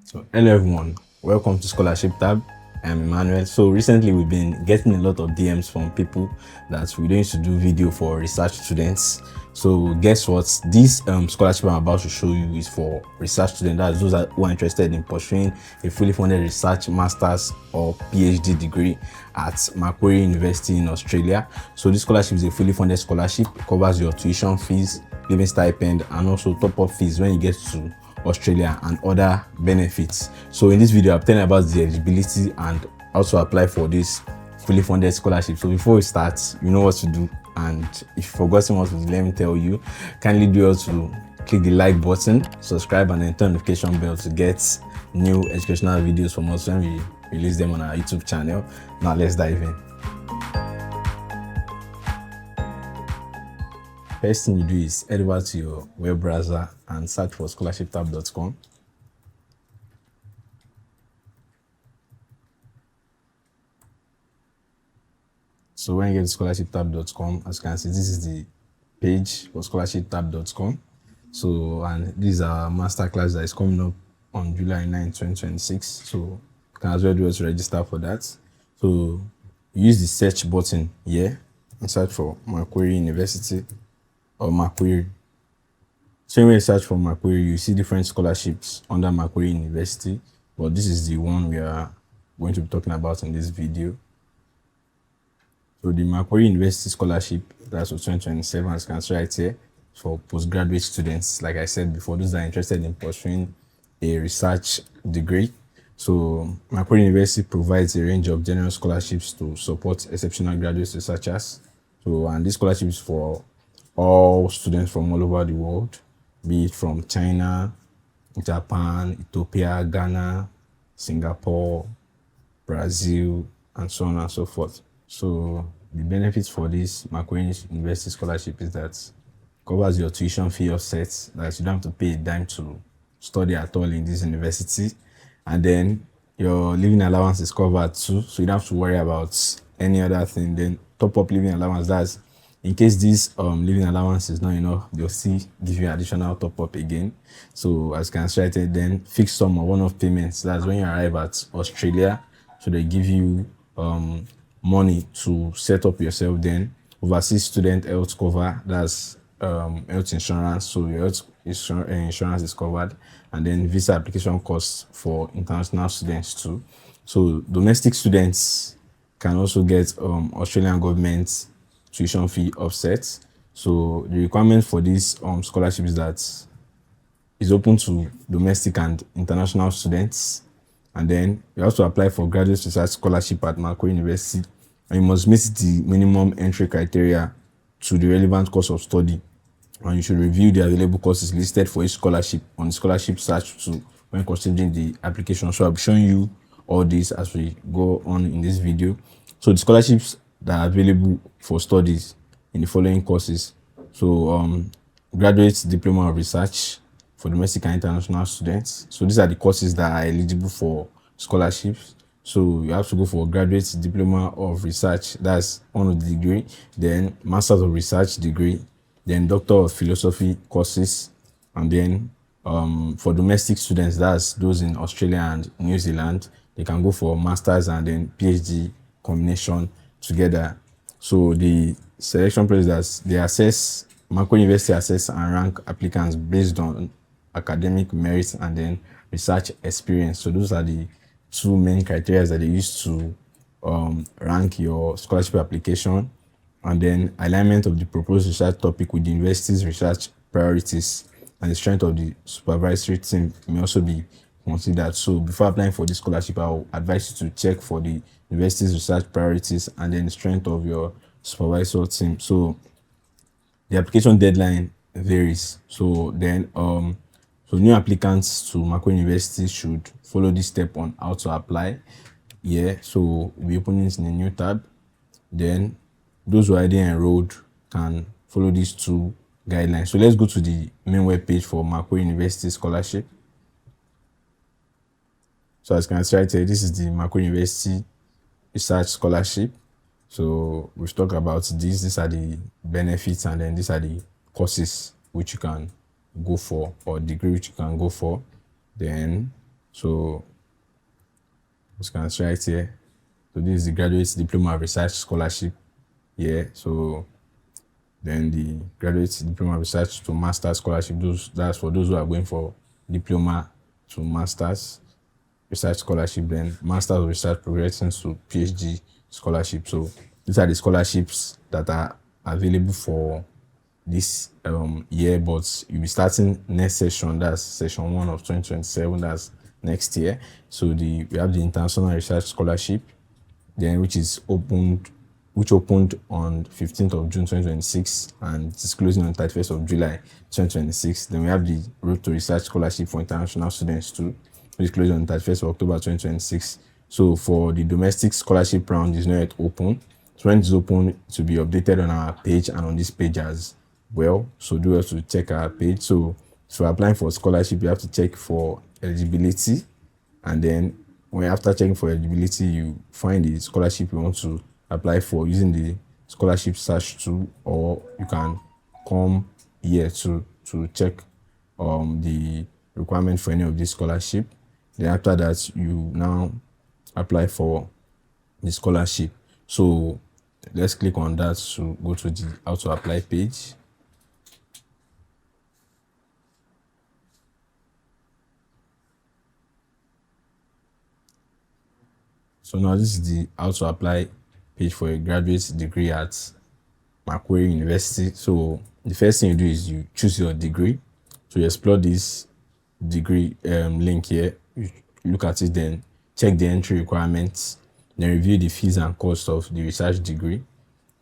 So, hello everyone, welcome to Scholarship Tab. I'm Emmanuel. So recently we've been getting a lot of DMs from people that we don't used to do video for research students. So guess what? This scholarship I'm about to show you is for research students. That's those who are interested in pursuing a fully funded research master's or PhD degree at Macquarie University in Australia. So this scholarship is a fully funded scholarship. It covers your tuition fees, living stipend, and also top-up fees when you get to Australia and other benefits. So in this video, I'm telling about the eligibility and how to apply for this fully funded scholarship. So before we start, you know what to do. And if you've forgotten what to do, let me tell you, kindly do also click the like button, subscribe, and then turn the notification bell to get new educational videos from us when we release them on our YouTube channel. Now let's dive in. First thing you do is head over to your web browser and search for scholarshiptab.com. So when you get to scholarshiptab.com, as you can see, this is the page for scholarshiptab.com. So, and this is our masterclass that is coming up on July 9, 2026. So you can as well do it to register for that. So use the search button here and search for Macquarie University or Macquarie. So when you search for Macquarie, you see different scholarships under Macquarie University, but this is the one we are going to be talking about in this video. So the Macquarie University Scholarship, that's for 2027, as you can see right here, for postgraduate students. Like I said before, those that are interested in pursuing a research degree. So Macquarie University provides a range of general scholarships to support exceptional graduate researchers. So, and this scholarship is for all students from all over the world, be it from China, Japan, Ethiopia, Ghana, Singapore, Brazil, and so on and so forth. So the benefits for this Macquarie University scholarship is that it covers your tuition fee offset, that you don't have to pay a dime to study at all in this university, and then your living allowance is covered too, so you don't have to worry about any other thing. Then top up living allowance, that's in case this living allowance is not enough, they'll still give you additional top up again. So as you can see right here, then fixed sum or one-off payments, that's when you arrive at Australia, so they give you money to set up yourself. Then overseas student health cover, that's health insurance, so your health insurance is covered, and then visa application costs for international students too. So domestic students can also get Australian government tuition fee offset. So the requirement for this scholarship is that is open to domestic and international students. And then you have to apply for graduate research scholarship at Macquarie University, and you must meet the minimum entry criteria to the relevant course of study. And you should review the available courses listed for each scholarship on the scholarship search tool when considering the application. So I'll be showing you all this as we go on in this video. So the scholarships that are available for studies in the following courses. So graduate diploma of research for domestic and international students. So these are the courses that are eligible for scholarships. So you have to go for graduate diploma of research, that's one of the degree, then masters of research degree, then doctor of philosophy courses, and then for domestic students, that's those in Australia and New Zealand, they can go for masters and then PhD combination together. So the selection process, they assess, Macquarie University assess and rank applicants based on academic merit and then research experience. So those are the two main criteria that they use to rank your scholarship application. And then alignment of the proposed research topic with the university's research priorities, and the strength of the supervisory team may also be considered. So before applying for this scholarship, I'll advise you to check for the university's research priorities and then the strength of your supervisor team. So the application deadline varies. So then so new applicants to Macquarie University should follow this step on how to apply. Yeah, so we'll be opening this in a new tab. Then those who are already enrolled can follow these two guidelines. So let's go to the main web page for Macquarie University scholarship. So as you can see right here, this is the Macquarie University research scholarship. So we've talked about this. These are the benefits, and then these are the courses which you can go for, or degree which you can go for. Then So just can see right here. So this is the graduate diploma of research scholarship here. So then the graduate diploma of research to master scholarship. That's for those who are going for diploma to masters research scholarship. Then masters of research progressing to PhD scholarship. So these are the scholarships that are available for this year, but you'll be starting next session. That's session 1 of 2027. That's next year. So we have the international research scholarship, then which opened on 15th of June 2026 and it's closing on 31st of July 2026. Then we have the Road to Research Scholarship for international students too, which is closing on 31st of October 2026. So for the domestic scholarship round is not yet open. So when it's open, it will be updated on our page and on this page as well. So do have to check our page. So applying for scholarship, you have to check for eligibility, and then after checking for eligibility, you find the scholarship you want to apply for using the scholarship search tool, or you can come here to check the requirement for any of this scholarship. Then after that, you now apply for the scholarship. So let's click on that to go to the how to apply page. So now this is the how to apply page for a graduate degree at Macquarie University. So the first thing you do is you choose your degree. So you explore this degree link here. You look at it, then check the entry requirements, then review the fees and costs of the research degree.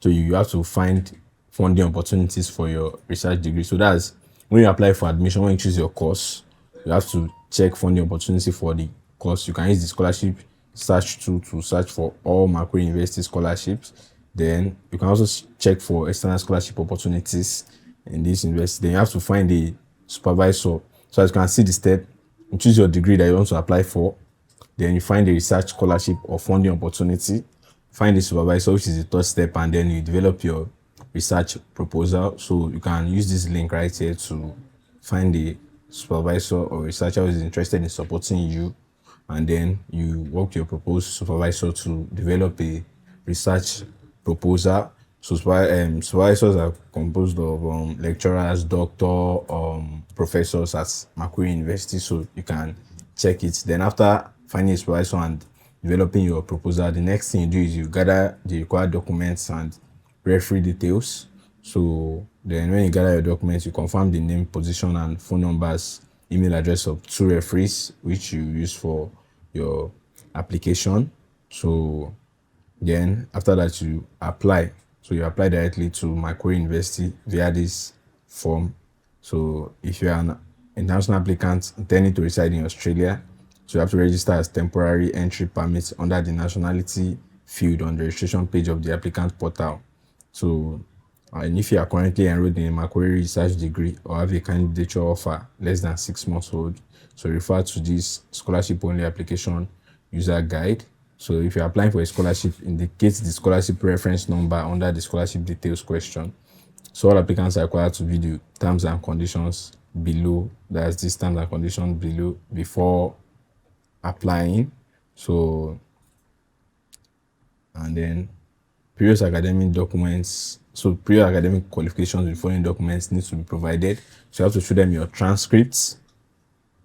So you have to find funding opportunities for your research degree. So that's when you apply for admission, when you choose your course, you have to check funding opportunity for the course. You can use the scholarship search tool to search for all Macquarie University scholarships. Then you can also check for external scholarship opportunities in this university. Then you have to find a supervisor. So as you can see the step, you choose your degree that you want to apply for. Then you find the research scholarship or funding opportunity. Find the supervisor, which is the third step, and then you develop your research proposal. So you can use this link right here to find the supervisor or researcher who is interested in supporting you, and then you work your proposed supervisor to develop a research proposal. So supervisors are composed of lecturers, doctor, professors at Macquarie University. So you can check it. Then after finding a supervisor and developing your proposal, the next thing you do is you gather the required documents and referee details. So then when you gather your documents, you confirm the name, position, and phone numbers, email address of 2 referees, which you use for your application. So then after that, you apply. So you apply directly to Macquarie University via this form. So if you are an international applicant intending to reside in Australia, so you have to register as temporary entry permit under the nationality field on the registration page of the applicant portal. So and if you are currently enrolled in a Macquarie research degree or have a candidature offer less than 6 months old, so refer to this scholarship only application user guide. So if you're applying for a scholarship, indicate the scholarship reference number under the scholarship details question. So all applicants are required to view the terms and conditions below. That's this terms and conditions below before applying. So and then previous academic documents. So previous academic qualifications with following documents need to be provided. So you have to show them your transcripts.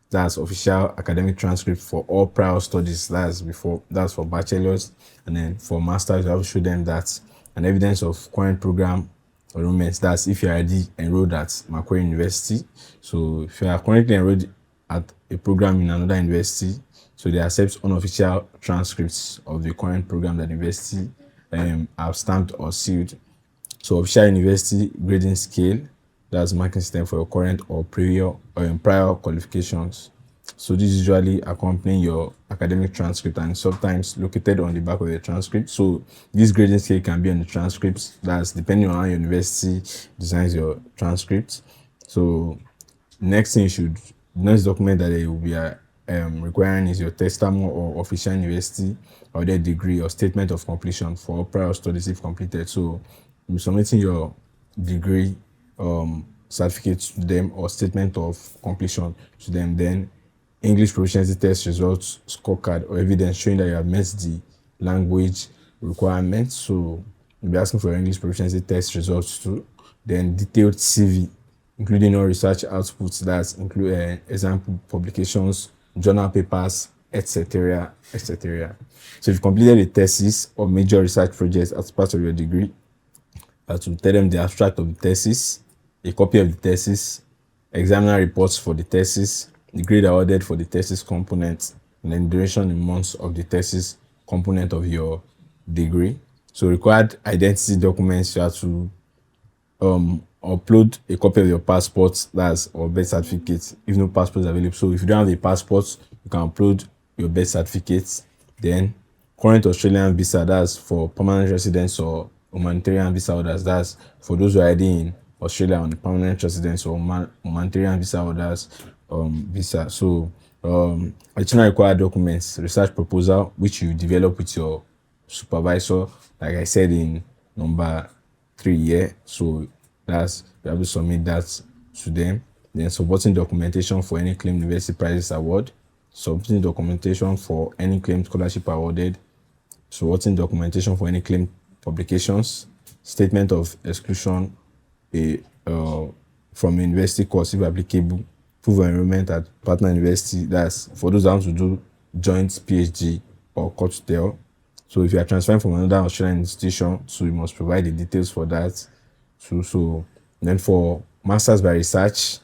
That's official academic transcript for all prior studies. That's for bachelor's, and then for masters, you have to show them that an evidence of current program enrollment. That's if you're already enrolled at Macquarie University. So if you are currently enrolled at a program in another university, so they accept unofficial transcripts of the current program that the university have stamped or sealed. So official university grading scale, that's marking system for your current or prior qualifications. So this is usually accompanying your academic transcript and sometimes located on the back of the transcript. So this grading scale can be on the transcripts. That's depending on how your university designs your transcripts. So next document that they will be requiring is your testimony or official university or their degree or statement of completion for prior studies if completed. So you're submitting your degree certificate to them or statement of completion to them. Then English proficiency test results, scorecard, or evidence showing that you have met the language requirements. So you'll be asking for your English proficiency test results too. Then detailed CV, including all research outputs that include example publications, journal papers, etc., etc. So if you completed a thesis or major research project as part of your degree, to tell them the abstract of the thesis, a copy of the thesis, examiner reports for the thesis, the grade awarded for the thesis component, and then duration in months of the thesis component of your degree. So required identity documents, you have to upload a copy of your passport, that's or birth certificate if no passport is available. So if you don't have a passport, you can upload your birth certificate. Then current Australian visa, that's for permanent residents or humanitarian visa holders, that's for those who are already in Australia on permanent residents or humanitarian visa holders visa. So additional required documents, research proposal which you develop with your supervisor, like I said in number 3 here. So that's, you have to submit that to them. Then supporting documentation for any claimed university prizes award, submitting documentation for any claimed scholarship awarded, supporting documentation for any claimed publications, statement of exclusion from university course if applicable, proof of enrollment at partner university, that's for those that want to do joint PhD or cocktail. So if you are transferring from another Australian institution, so you must provide the details for that. So then for masters by research,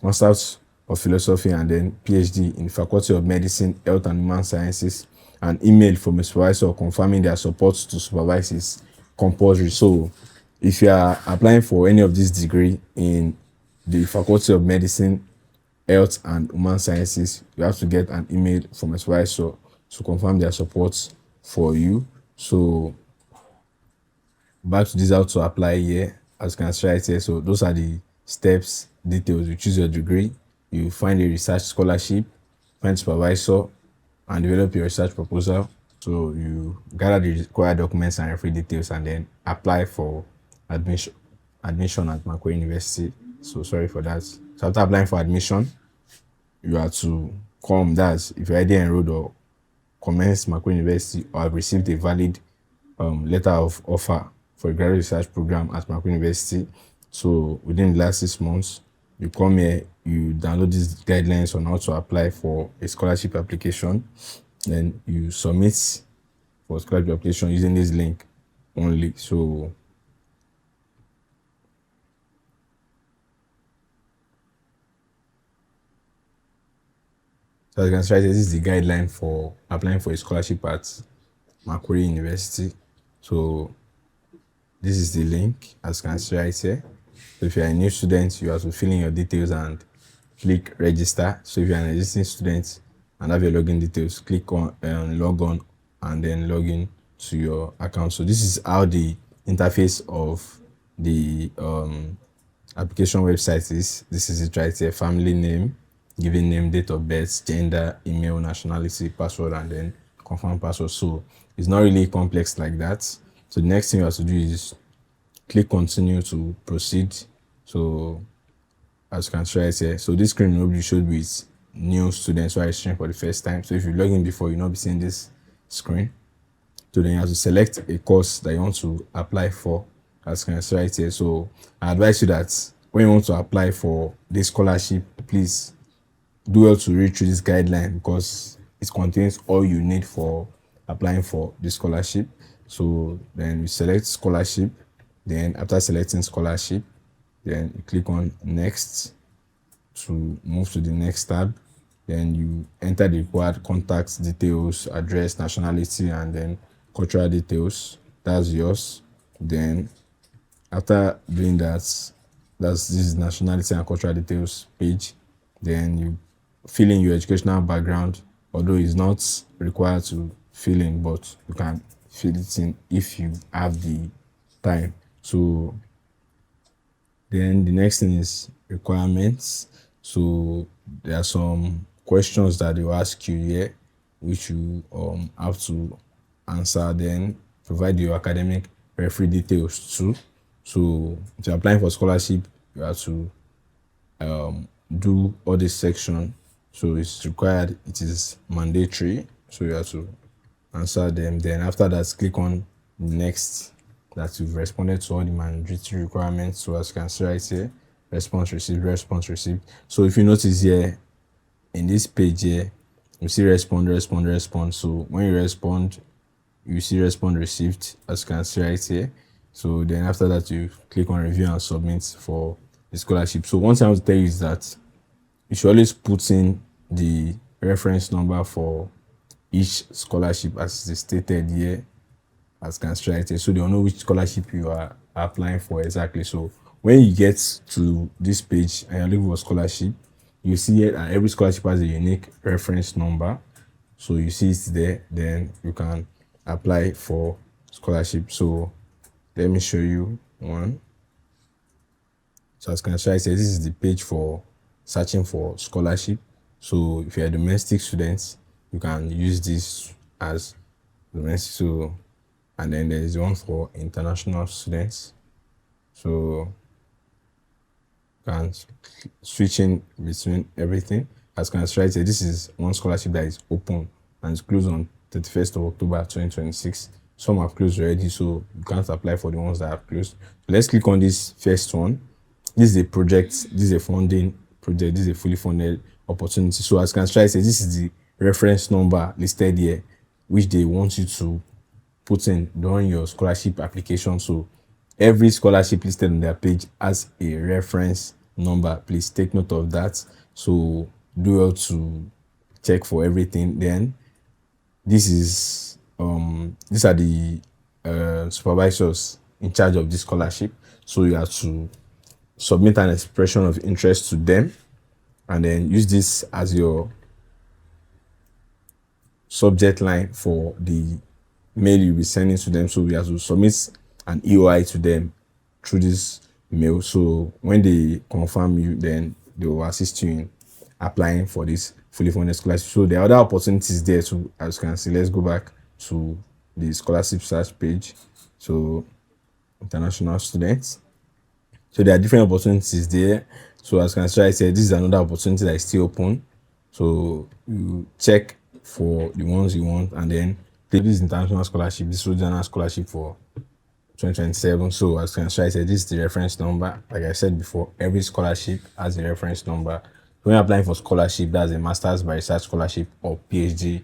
masters of philosophy, and then PhD in Faculty of Medicine, Health and Human Sciences, an email from a supervisor confirming their support to supervise is compulsory. So if you are applying for any of this degree in the Faculty of Medicine, Health and Human Sciences, you have to get an email from a supervisor to confirm their support for you. So back to this, how to apply here, as you can see right here. So those are the steps, details. You choose your degree, you find a research scholarship, find supervisor, and develop your research proposal. So you gather the required documents and referee details, and then apply for admission at Macquarie University. So sorry for that. So after applying for admission, you have to come. That's if you're already enrolled or commenced Macquarie University or have received a valid letter of offer for a graduate research program at Macquarie University. So within the last 6 months, you come here, you download these guidelines on how to apply for a scholarship application, then you submit for scholarship application using this link only. So as you can see, this is the guideline for applying for a scholarship at Macquarie University. So this is the link, as you can see right here. So if you're a new student, you have to fill in your details and click register. So if you're an existing student and have your login details, click on log on and then log in to your account. So this is how the interface of the application website is. This is it right here: family name, given name, date of birth, gender, email, nationality, password, and then confirm password. So it's not really complex like that. So the next thing you have to do is click continue to proceed. So as you can see right here, so this screen will be showed with new students who are registering for the first time. So if you log in before, you'll not be seeing this screen. So then you have to select a course that you want to apply for, as you can see right here. So I advise you that when you want to apply for this scholarship, please do well to read through this guideline because it contains all you need for applying for the scholarship. So then you select scholarship. Then after selecting scholarship, then you click on next to move to the next tab. Then you enter the required contact details, address, nationality, and then cultural details. That's yours. Then after doing that, this is nationality and cultural details page. Then you fill in your educational background, although it's not required to fill in, but you can fill it in if you have the time. So then the next thing is requirements. So there are some questions that they will ask you here, which you have to answer. Then provide your academic referee details too. So if you're applying for scholarship, you have to do all this section So it's required, it is mandatory. So you have to answer them. Then after that, click on next, that you've responded to all the mandatory requirements. So as you can see right here, response received, response received. So if you notice here in this page here, you see respond, respond, respond. So when you respond, you see respond received, as you can see right here. So then after that, you click on review and submit for the scholarship. So one thing I want to tell you is that you should always put in the reference number for each scholarship as is stated here, as can see right here, so they'll know which scholarship you are applying for exactly. So when you get to this page and you're looking for scholarship, you see here that every scholarship has a unique reference number. So you see it's there, then you can apply for scholarship. So let me show you one. So as can see, I say this is the page for searching for scholarship. So if you're a domestic student, you can use this as domestic. So, and then there is one for international students. So you can switch in between everything. As can see, right here, this is one scholarship that is open and it's closed on 31st of October 2026. Some have closed already, so you can't apply for the ones that have closed. So let's click on this first one. This is a project, this is a funding project, this is a fully funded opportunity. So as can try say, this is the reference number listed here, which they want you to put in during your scholarship application. So every scholarship listed on their page has a reference number. Please take note of that. So do well to check for everything. Then this is these are the supervisors in charge of this scholarship. So you have to submit an expression of interest to them and then use this as your subject line for the mail you'll be sending to them. So we have to submit an EOI to them through this mail. So when they confirm you, then they will assist you in applying for this fully funded scholarship. So there are other opportunities there too, as you can see. Let's go back to the scholarship search page. So international students. So there are different opportunities there. So as you can see, I said this is another opportunity that is still open. So you check for the ones you want, and then this is international scholarship, this is regional scholarship for 2027. So as you can see, I said this is the reference number. Like I said before, every scholarship has a reference number. When you're applying for scholarship, that's a master's by research scholarship or PhD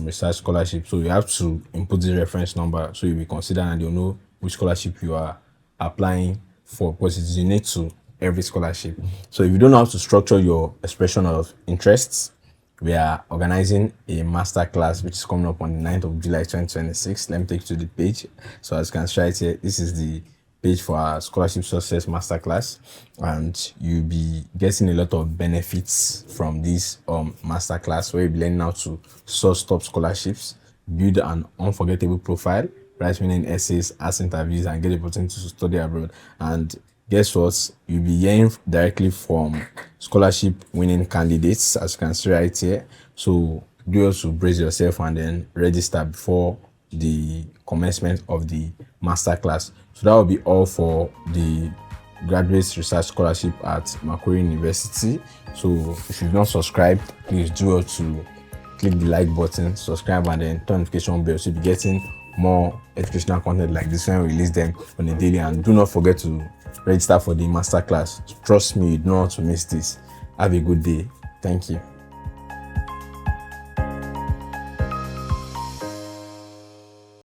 research scholarship. So you have to input the reference number so you'll be considered and you'll know which scholarship you are applying for, because it's unique to every scholarship. So if you don't know how to structure your expression of interests, we are organizing a masterclass which is coming up on the 9th of July 2026. Let me take you to the page. So as you can see right here, this is the page for our scholarship success masterclass, and you'll be getting a lot of benefits from this masterclass, where you'll be learning how to source top scholarships, build an unforgettable profile, write winning essays, ask interviews, and get the opportunity to study abroad. And guess what? You'll be hearing directly from scholarship winning candidates, as you can see right here. So do also brace yourself and then register before the commencement of the masterclass. So that will be all for the graduate research scholarship at Macquarie University. So if you've not subscribed, please do well to click the like button, subscribe, and then turn notification bell so you'll be getting more educational content like this when we release them on a daily. And do not forget to register for the masterclass. Trust me, you don't want to miss this. Have a good day. Thank you.